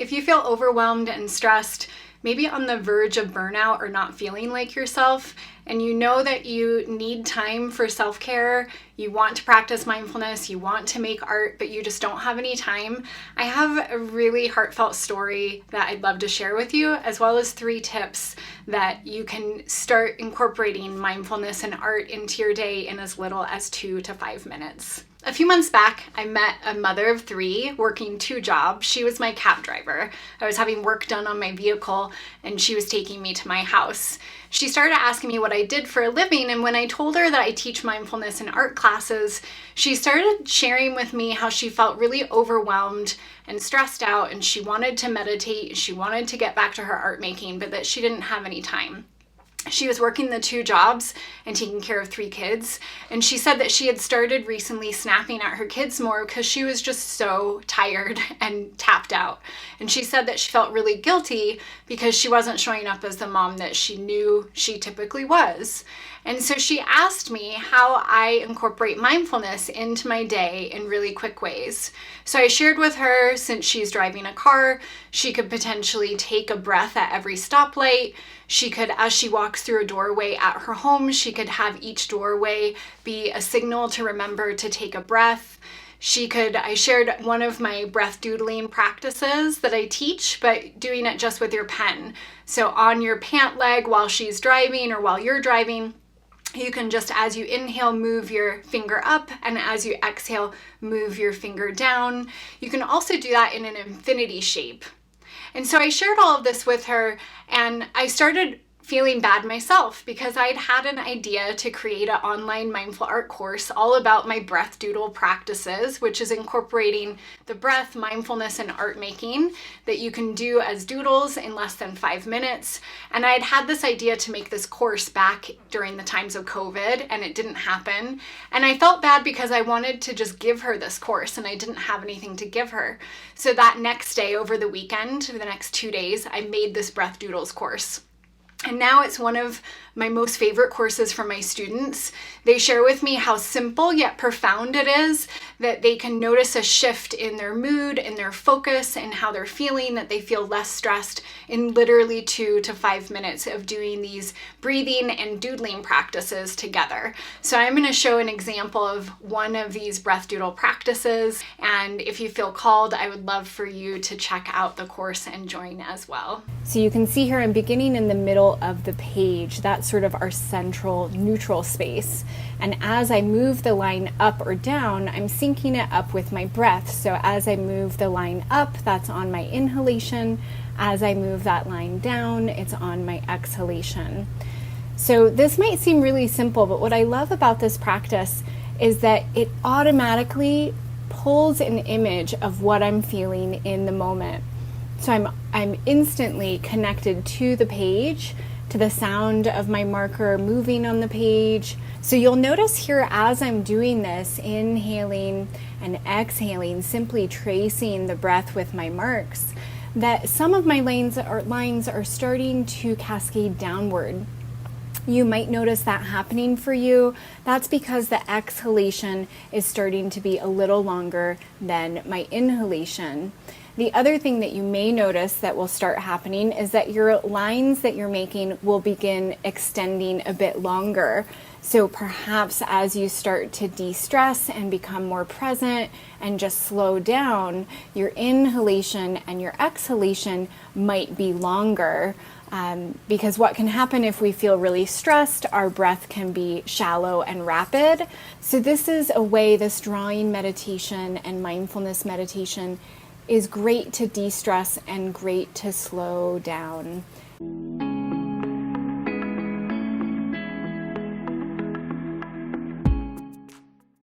If you feel overwhelmed and stressed, maybe on the verge of burnout or not feeling like yourself, and you know that you need time for self-care, you want to practice mindfulness, you want to make art, but you just don't have any time, I have a really heartfelt story that I'd love to share with you, as well as 3 tips that you can start incorporating mindfulness and art into your day in as little as 2 to 5 minutes. A few months back, I met a mother of 3 working 2 jobs. She was my cab driver. I was having work done on my vehicle and she was taking me to my house. She started asking me what I did for a living, and when I told her that I teach mindfulness and art classes, she started sharing with me how she felt really overwhelmed and stressed out, and she wanted to meditate, she wanted to get back to her art making, but that she didn't have any time. She was working the 2 jobs and taking care of 3 kids. And she said that she had started recently snapping at her kids more because she was just so tired and tapped out. And she said that she felt really guilty because she wasn't showing up as the mom that she knew she typically was. And so she asked me how I incorporate mindfulness into my day in really quick ways. So I shared with her, since she's driving a car, she could potentially take a breath at every stoplight. She could, as she walks through a doorway at her home, she could have each doorway be a signal to remember to take a breath. I shared one of my breath doodling practices that I teach, but doing it just with your pen. So on your pant leg while she's driving or while you're driving, you can just, as you inhale, move your finger up, and as you exhale, move your finger down. You can also do that in an infinity shape. And so I shared all of this with her, and I started feeling bad myself because I'd had an idea to create an online mindful art course all about my breath doodle practices, which is incorporating the breath, mindfulness, and art making that you can do as doodles in less than 5 minutes. And I'd had this idea to make this course back during the times of COVID, and it didn't happen. And I felt bad because I wanted to just give her this course and I didn't have anything to give her. So that next day, over the weekend, the next 2 days, I made this breath doodles course. And now it's one of my most favorite courses for my students. They share with me how simple yet profound it is, that they can notice a shift in their mood, in their focus, and how they're feeling, that they feel less stressed in literally 2 to 5 minutes of doing these breathing and doodling practices together. So I'm going to show an example of one of these breath doodle practices, and if you feel called, I would love for you to check out the course and join as well. So you can see here I'm beginning in the middle of the page. That's sort of our central neutral space. And as I move the line up or down, I'm syncing it up with my breath. So as I move the line up, that's on my inhalation. As I move that line down, it's on my exhalation. So this might seem really simple, but what I love about this practice is that it automatically pulls an image of what I'm feeling in the moment. So I'm instantly connected to the page, to the sound of my marker moving on the page. So you'll notice here as I'm doing this, inhaling and exhaling, simply tracing the breath with my marks, that some of my lines are starting to cascade downward. You might notice that happening for you. That's because the exhalation is starting to be a little longer than my inhalation. The other thing that you may notice that will start happening is that your lines that you're making will begin extending a bit longer. So perhaps as you start to de-stress and become more present and just slow down, your inhalation and your exhalation might be longer. Because what can happen if we feel really stressed, our breath can be shallow and rapid. So this is a way, this drawing meditation and mindfulness meditation is great to de-stress and great to slow down.